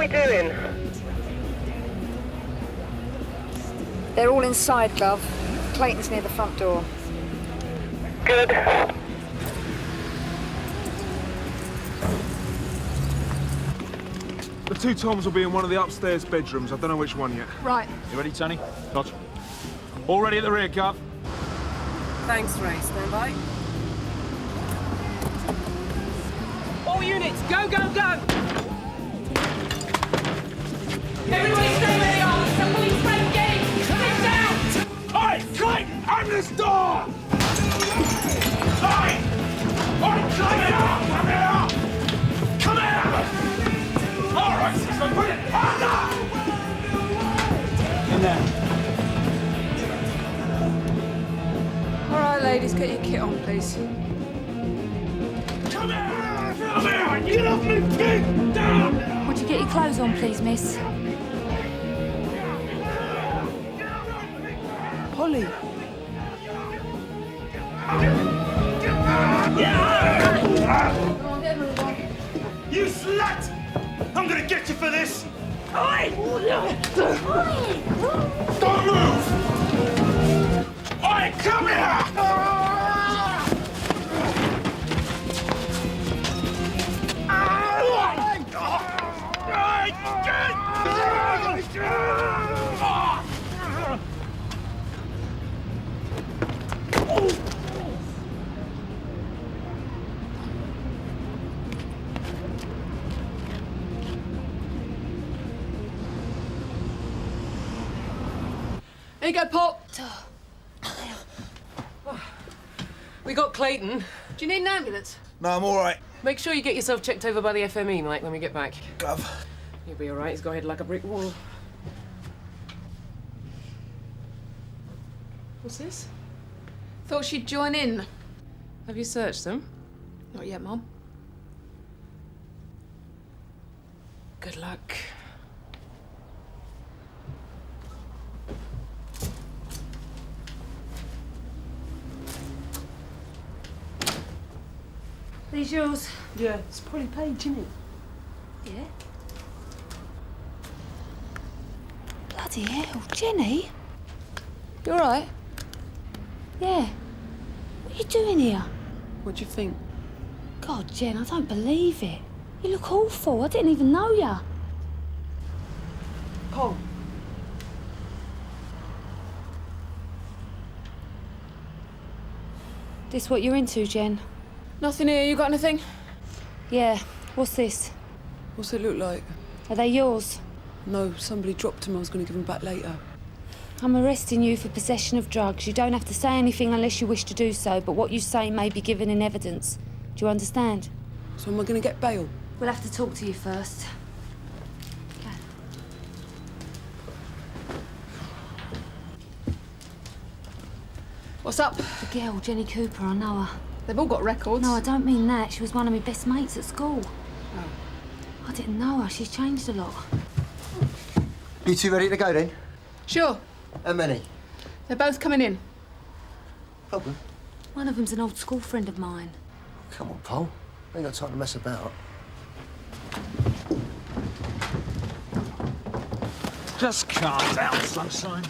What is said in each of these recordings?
we doing? They're all inside, Gov. Clayton's near the front door. Good. The two Toms will be in one of the upstairs bedrooms. I don't know which one yet. Right. You ready, Tony? Dodge. All ready at the rear, Gov. Thanks, Ray. Stand by. All units, go, go, go! Everybody stay where you are! The police friend getting! Sit down! Oi, Clayton! Open this door! Oi! Oi, come here! Come here! Come here! All right, sister, put it under! In there. All right, ladies, get your kit on, please. Come here! Come here! Get off me feet! Down! Would you get your clothes on, please, miss? Polly. You slut! I'm gonna get you for this! Oi! Don't move! Oi, come here! Here you go, Pop. We got Clayton. Do you need an ambulance? No, I'm all right. Make sure you get yourself checked over by the FME, Mike, when we get back. Gov. You'll be all right. He's got a head like a brick wall. What's this? Thought she'd join in. Have you searched them? Not yet, Mum. Good luck. These yours? Yeah, it's Polly Page, isn't it? Yeah. Bloody hell, Jenny? You all right? Yeah. What are you doing here? What do you think? God, Jen, I don't believe it. You look awful. I didn't even know ya. Paul. This what you're into, Jen? Nothing here. You got anything? Yeah. What's this? What's it look like? Are they yours? No, somebody dropped them. I was going to give them back later. I'm arresting you for possession of drugs. You don't have to say anything unless you wish to do so, but what you say may be given in evidence. Do you understand? So am I going to get bail? We'll have to talk to you first. What's up? The girl, Jenny Cooper, I know her. They've all got records. No, I don't mean that. She was one of my best mates at school. Oh. I didn't know her. She's changed a lot. You two ready to go then? Sure. How many? They're both coming in. Problem? One of them's an old school friend of mine. Come on, Paul. I ain't got time to mess about. Just calm down, sunshine.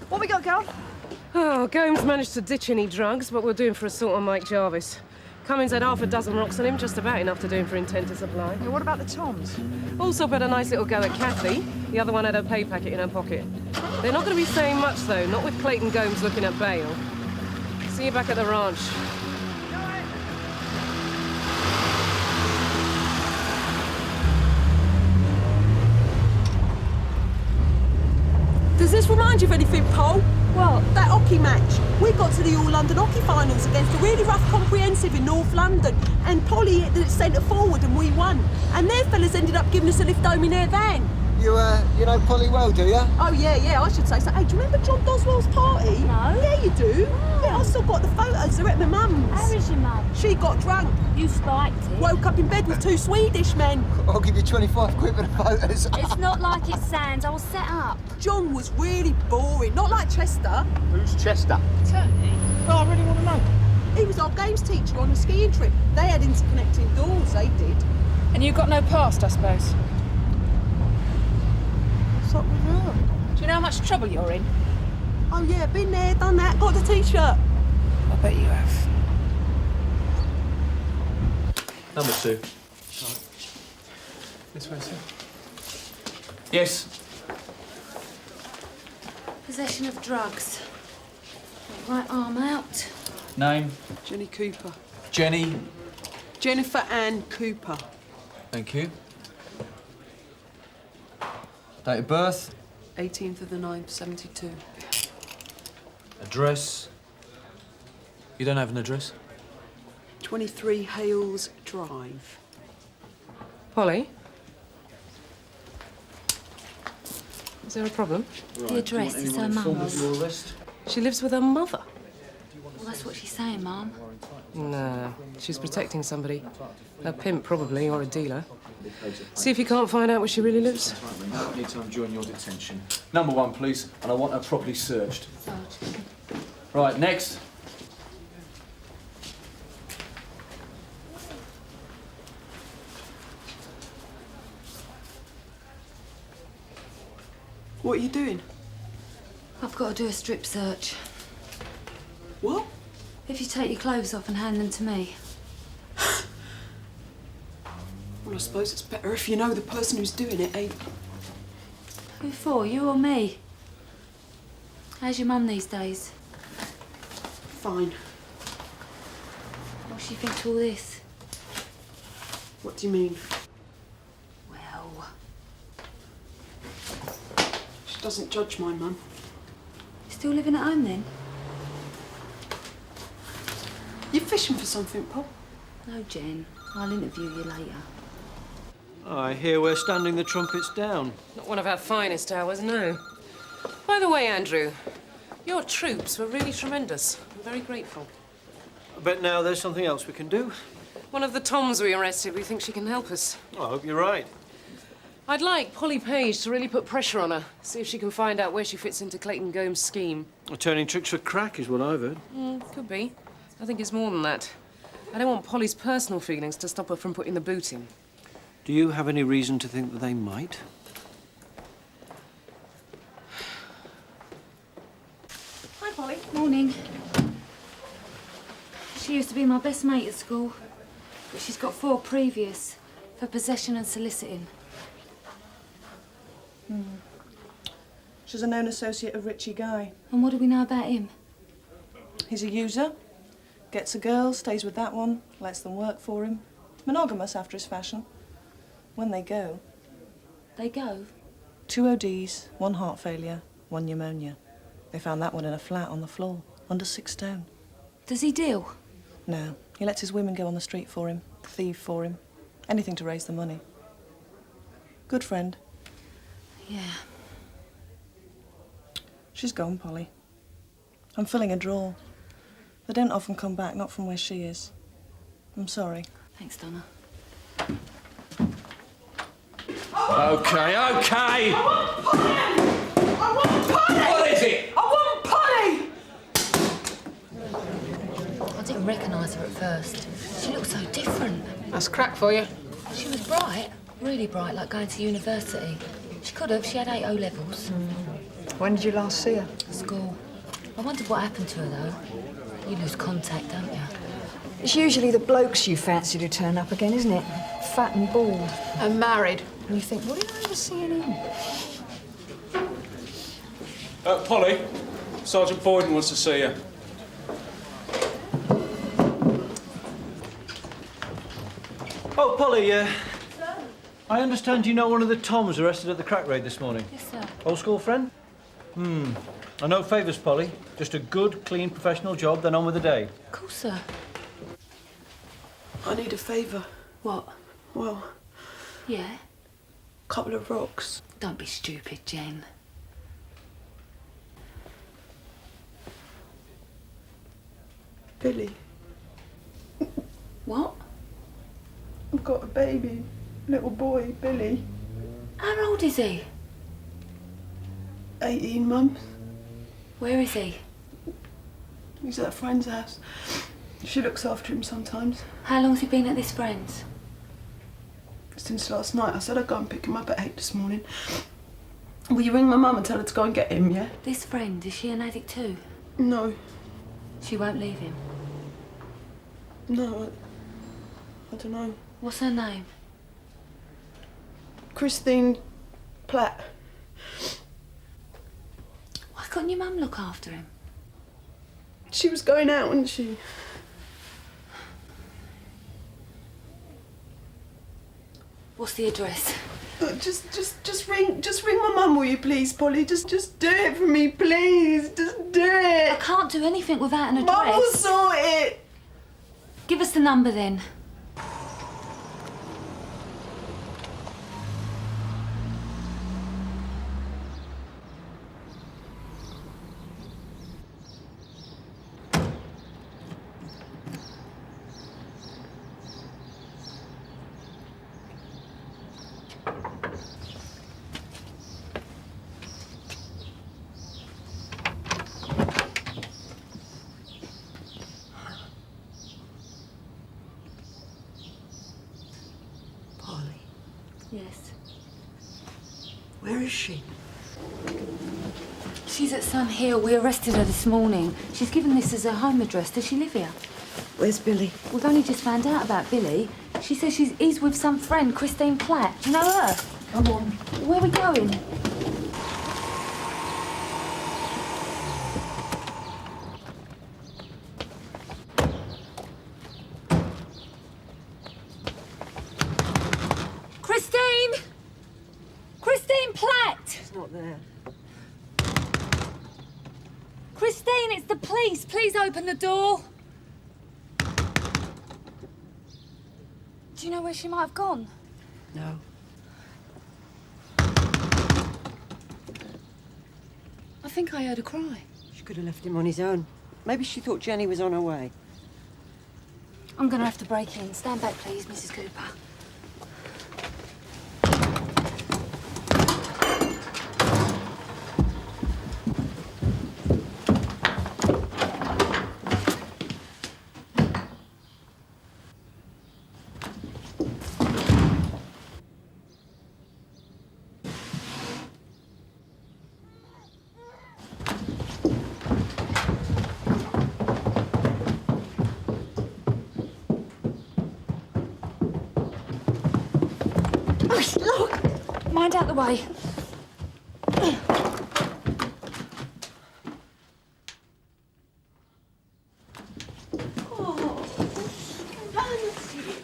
What we got, Gal? Oh, Gomes managed to ditch any drugs, but we're doing for assault on Mike Jarvis. Cummins had half a dozen rocks on him, just about enough to do him for intent to supply. Yeah, what about the Toms? Also had a nice little go at Kathy. The other one had her pay packet in her pocket. They're not going to be saying much, though, not with Clayton Gomes looking at bail. See you back at the ranch. Does this remind you of anything, Paul? What? That hockey match. We got to the All-London hockey finals against a really rough comprehensive in North London, and Polly hit the centre forward and we won. And their fellas ended up giving us a lift home in their van. You know Polly well, do you? Oh, yeah, I should say so. Hey, do you remember John Doswell's party? No. Yeah, you do. Oh. Yeah, I still got the photos. They're at my mum's. How is your mum? She got drunk. You spiked it. Woke up in bed with two Swedish men. I'll give you 25 quid for the photos. It's not like it sounds. I was set up. John was really boring. Not like Chester. Who's Chester? Tony. Oh, I really want to know. He was our games teacher on a skiing trip. They had interconnecting doors, they did. And you've got no past, I suppose? What's up with her? Do you know how much trouble you're in? Oh yeah, been there, done that, got the t-shirt. I bet you have. Number 2. This way, sir. Yes. Possession of drugs. Right arm out. Name? Jenny Cooper. Jenny. Jennifer Ann Cooper. Thank you. Date of birth? 18th of the 9th, 72. Address? You don't have an address? 23 Hales Drive. Polly? Is there a problem? The address is her mum's. Your arrest? She lives with her mother. Well, that's what she's saying, Mum. Nah, she's protecting somebody. A pimp, probably, or a dealer. See if you can't find out where she really lives. I need time during your detention. Number 1, please, and I want her properly searched. Sergeant. Right, next. What are you doing? I've got to do a strip search. What? If you take your clothes off and hand them to me. Well, I suppose it's better if you know the person who's doing it, eh? Who for, you or me? How's your mum these days? Fine. What's she think to all this? What do you mean? Well, She doesn't judge my mum. you still living at home then? You fishing for something, Pop? No, Jen. I'll interview you later. I hear we're standing the trumpets down. Not one of our finest hours, no. By the way, Andrew, your troops were really tremendous. I'm very grateful. I bet now there's something else we can do. One of the Toms we arrested, we think she can help us. I hope you're right. I'd like Polly Page to really put pressure on her, see if she can find out where she fits into Clayton Gomes' scheme. Turning tricks for crack is what I've heard. Could be. I think it's more than that. I don't want Polly's personal feelings to stop her from putting the boot in. Do you have any reason to think that they might? Hi, Polly. Morning. She used to be my best mate at school, but she's got 4 previous for possession and soliciting. She's a known associate of Richie Guy. And what do we know about him? He's a user, gets a girl, stays with that one, lets them work for him. Monogamous after his fashion. When they go, They go? 2 ODs, 1 heart failure, 1 pneumonia. They found that one in a flat on the floor, under 6 stone. Does he deal? No, he lets his women go on the street for him, thieve for him, anything to raise the money. Good friend. Yeah. She's gone, Polly. I'm filling a drawer. They don't often come back, not from where she is. I'm sorry. Thanks, Donna. Okay, okay! I want Polly! What is it? I want Polly! I didn't recognise her at first. She looked so different. That's crack for you. She was bright, really bright, like going to university. She could have. She had 8 O-levels. When did you last see her? School. I wondered what happened to her, though. You lose contact, don't you? It's usually the blokes you fancied who turn up again, isn't it? Fat and bald. And married. And you think, what did I ever see in him? Polly, Sergeant Boyden wants to see you. Oh, Polly, I understand you know one of the Toms arrested at the crack raid this morning. Yes, sir. Old school friend? I no favours, Polly. Just a good, clean, professional job, then on with the day. Of course, sir. I need a favour. What? Well, Yeah? a couple of rocks. Don't be stupid, Jen. Billy, What? I've got a baby. Little boy, Billy. How old is he? 18 months. Where is he? He's at a friend's house. She looks after him sometimes. How long has he been at this friend's? Since last night. I said I'd go and pick him up at 8 this morning. Will you ring my mum and tell her to go and get him, yeah? This friend, is she an addict too? No. She won't leave him? No, I don't know. What's her name? Christine Platt. Why couldn't your mum look after him? She was going out, wasn't she? What's the address? Just ring my mum, will you, please, Polly? Just do it for me, please. Just do it. I can't do anything without an address. Mum will sort it. Give us the number then. Yes. Where is she? She's at Sun Hill. We arrested her this morning. She's given this as her home address. Does she live here? Where's Billy? We've only just found out about Billy. She says he's with some friend, Christine Platt. Do you know her? Come on. Where are we going? Christine Platt! She's not there. Christine, it's the police. Please open the door. Do you know where she might have gone? No. I think I heard her cry. She could have left him on his own. Maybe she thought Jenny was on her way. I'm going to have to break in. Stand back, please, Mrs. Cooper. Mind out the way.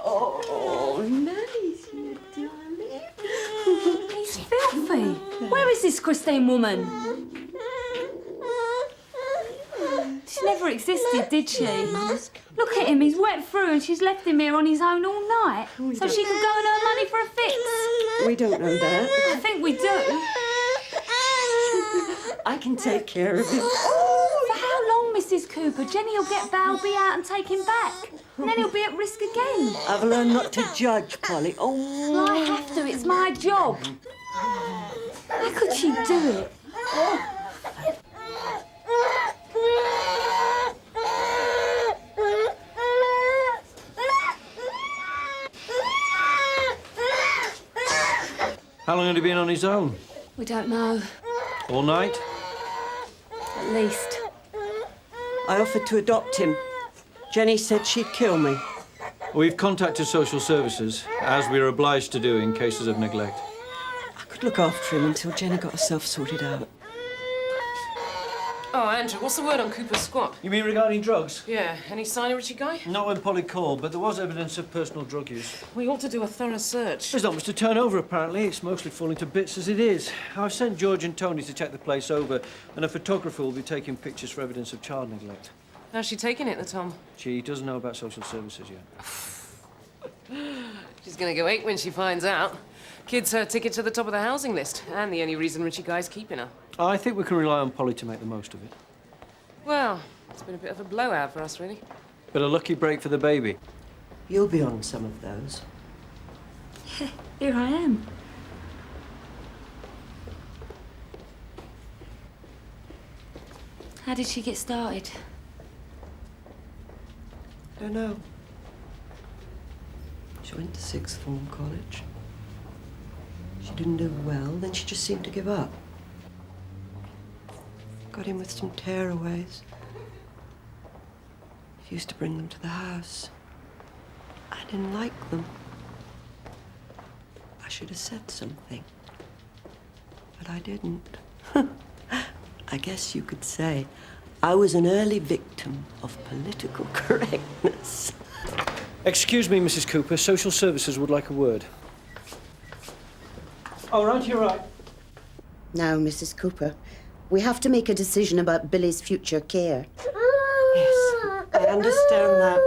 Oh, Nanny's here, darling. He's filthy. Where is this Christine woman? She never existed, did she? Look at him, he's wet through and she's left him here on his own all night so she could go and earn money for a fix. We don't know that. I think we do. I can take care of him. For how long, Mrs. Cooper? Jenny will get bail, be out and take him back. And then he'll be at risk again. I've learned not to judge, Polly. Oh. Well, I have to, it's my job. How could she do it? How long had he been on his own? We don't know. All night? At least. I offered to adopt him. Jenny said she'd kill me. We've contacted social services, as we are obliged to do in cases of neglect. I could look after him until Jenny got herself sorted out. Oh, Andrew, what's the word on Cooper's squat? You mean regarding drugs? Yeah, any sign of Richie Guy? Not when Polly called, but there was evidence of personal drug use. We ought to do a thorough search. There's not much to turn over, apparently. It's mostly falling to bits as it is. I've sent George and Tony to check the place over, and a photographer will be taking pictures for evidence of child neglect. How's she taking it, the Tom? She doesn't know about social services yet. She's gonna go ape when she finds out. Kid's her ticket to the top of the housing list, and the only reason Richie Guy's keeping her. I think we can rely on Polly to make the most of it. Well, it's been a bit of a blowout for us, really. But a lucky break for the baby. You'll be on some of those. Yeah, here I am. How did she get started? Don't know. She went to sixth form college. She didn't do well, then she just seemed to give up. Got in with some tearaways. Used to bring them to the house. I didn't like them. I should have said something. But I didn't. I guess you could say I was an early victim of political correctness. Excuse me, Mrs. Cooper. Social Services would like a word. All right, you're right. Now, Mrs. Cooper, we have to make a decision about Billy's future care. Yes, I understand that.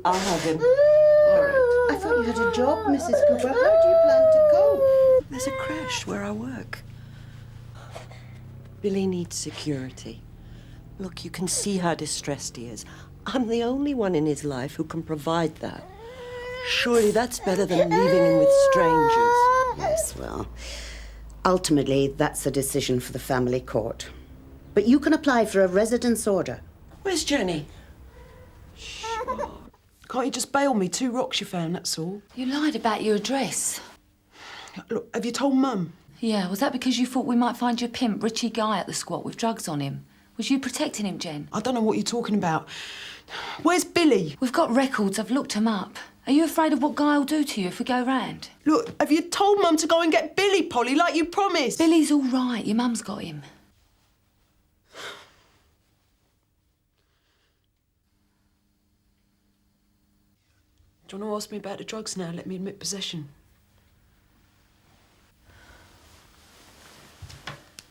I'll have him. All right. I thought you had a job, Mrs. Cooper. How do you plan to go? There's a creche where I work. Billy needs security. Look, you can see how distressed he is. I'm the only one in his life who can provide that. Surely that's better than leaving him with strangers. Yes, well, ultimately, that's a decision for the family court. But you can apply for a residence order. Where's Jenny? Can't you just bail me? 2 rocks you found, that's all. You lied about your address. Look, have you told Mum? Yeah, was that because you thought we might find your pimp, Richie Guy, at the squat with drugs on him? Was you protecting him, Jen? I don't know what you're talking about. Where's Billy? We've got records. I've looked him up. Are you afraid of what Guy will do to you if we go round? Look, have you told Mum to go and get Billy, Polly, like you promised? Billy's all right. Your mum's got him. Do you want to ask me about the drugs now? Let me admit possession.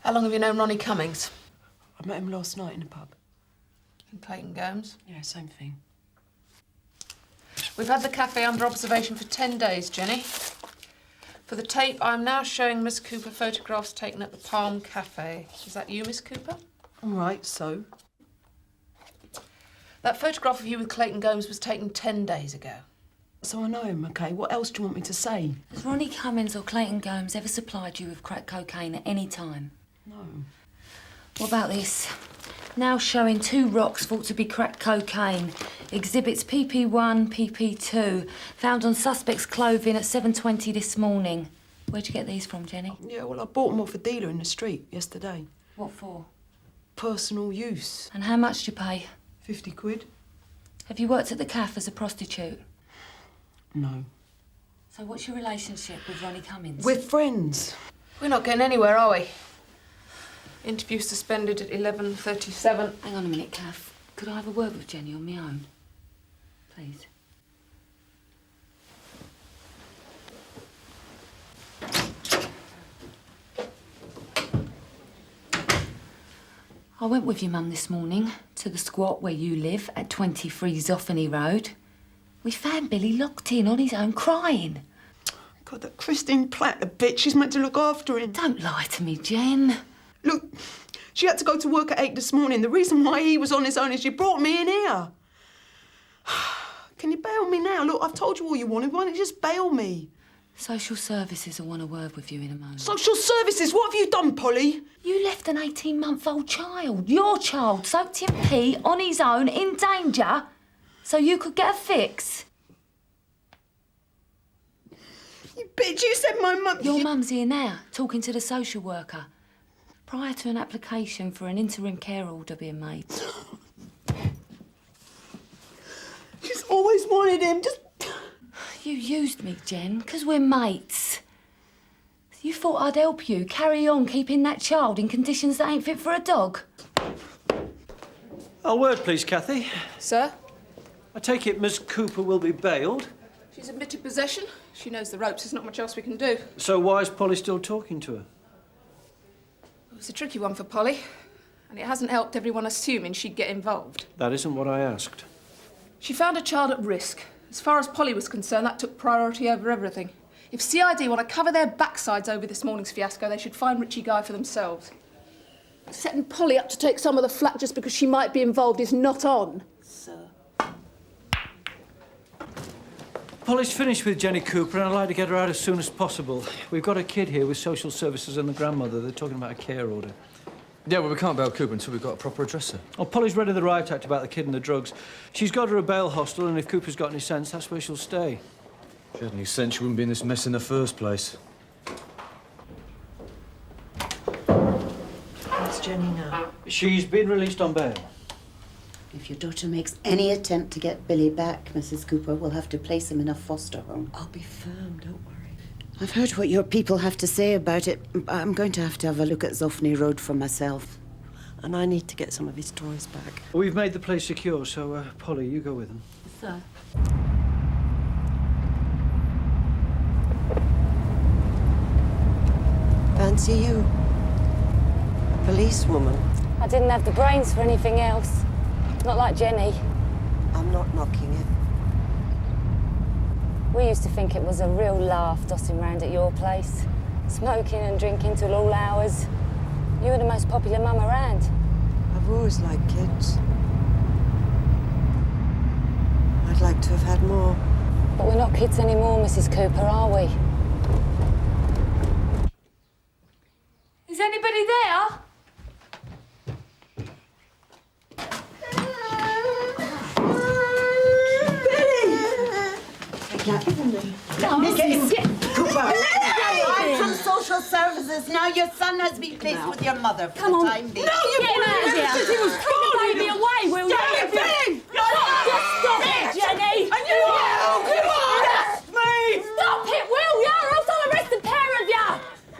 How long have you known Ronnie Cummings? I met him last night in a pub. In Clayton Gomes? Yeah, same thing. We've had the cafe under observation for 10 days, Jenny. For the tape, I'm now showing Miss Cooper photographs taken at the Palm Cafe. Is that you, Miss Cooper? All right, so? That photograph of you with Clayton Gomes was taken 10 days ago. So I know him, OK? What else do you want me to say? Has Ronnie Cummings or Clayton Gomes ever supplied you with crack cocaine at any time? No. What about this? Now showing 2 rocks thought to be crack cocaine. Exhibits PP1, PP2, found on suspect's clothing at 7:20 this morning. Where'd you get these from, Jenny? Yeah, well, I bought them off a dealer in the street yesterday. What for? Personal use. And how much did you pay? 50 quid. Have you worked at the cafe as a prostitute? No. So what's your relationship with Ronnie Cummings? We're friends. We're not getting anywhere, are we? Interview suspended at 11:37. Hang on a minute, Kath. Could I have a word with Jenny on my own? Please. I went with your mum this morning to the squat where you live at 23 Zoffany Road. We found Billy locked in on his own crying. God, that Christine Platt, the bitch, she's meant to look after him. Don't lie to me, Jen. Look, she had to go to work at 8 this morning. The reason why he was on his own is she brought me in here. Can you bail me now? Look, I've told you all you wanted. Why don't you just bail me? Social Services will want a word with you in a moment. Social Services? What have you done, Polly? You left an 18-month-old child, your child, soaked in pee, on his own, in danger, so you could get a fix. You bitch, you said my mum... Your mum's here now, talking to the social worker, prior to an application for an interim care order being made. She's always wanted him, just... You used me, Jen, because we're mates. You thought I'd help you carry on keeping that child in conditions that ain't fit for a dog? A word, please, Kathy. Sir? I take it Miss Cooper will be bailed. She's admitted possession. She knows the ropes. There's not much else we can do. So why is Polly still talking to her? It was a tricky one for Polly, and it hasn't helped everyone assuming she'd get involved. That isn't what I asked. She found a child at risk. As far as Polly was concerned, that took priority over everything. If CID want to cover their backsides over this morning's fiasco, they should find Richie Guy for themselves. Setting Polly up to take some of the flak just because she might be involved is not on, sir. Polly's finished with Jenny Cooper, and I'd like to get her out as soon as possible. We've got a kid here with social services and the grandmother. They're talking about a care order. Yeah, well, we can't bail Cooper until we've got a proper addresser. Well, Polly's read of the riot act about the kid and the drugs. She's got her a bail hostel, and if Cooper's got any sense, that's where she'll stay. If she had any sense, she wouldn't be in this mess in the first place. Where's Jenny now? She's been released on bail. If your daughter makes any attempt to get Billy back, Mrs. Cooper, we'll have to place him in a foster home. I'll be firm, don't worry. I've heard what your people have to say about it. I'm going to have a look at Zoffney Road for myself. And I need to get some of his toys back. We've made the place secure, so, Polly, you go with them. Sir. Fancy you. A policewoman. I didn't have the brains for anything else. Not like Jenny. I'm not knocking it. We used to think it was a real laugh dossing round at your place. Smoking and drinking till all hours. You were the most popular mum around. I've always liked kids. I'd like to have had more. But we're not kids anymore, Mrs. Cooper, are we? Is anybody there? I'm from social services. Now your son has been placed with your mother for the time being. No, you Get him out of here. He was Take the baby away, will you? Jenny! Just stop it, Jenny! And you arrest me! Stop it, will you? Or else I'll arrest the pair of you!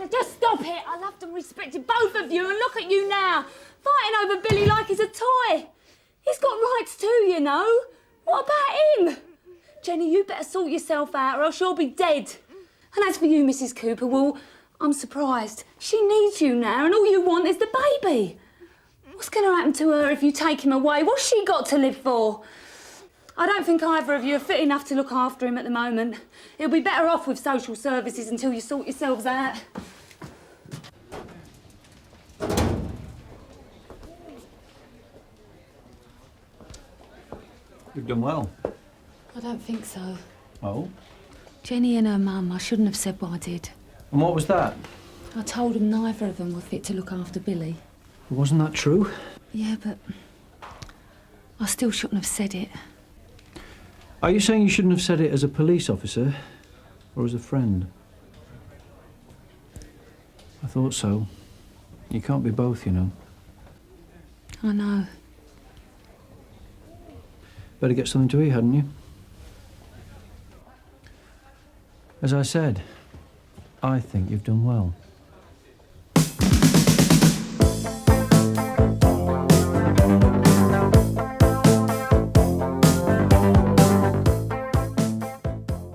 Just stop it. I loved and respected both of you, and look at you now, fighting over Billy like he's a toy. He's got rights too, you know. What about him? Jenny, you better sort yourself out, or else you'll be dead. And as for you, Mrs. Cooper, well, I'm surprised. She needs you now, and all you want is the baby. What's going to happen to her if you take him away? What's she got to live for? I don't think either of you are fit enough to look after him at the moment. He'll be better off with social services until you sort yourselves out. You've done well. I don't think so. Oh? Jenny and her mum, I shouldn't have said what I did. And what was that? I told them neither of them were fit to look after Billy. Wasn't that true? Yeah, but I still shouldn't have said it. Are you saying you shouldn't have said it as a police officer or as a friend? I thought so. You can't be both, you know. I know. Better get something to eat, hadn't you? As I said, I think you've done well.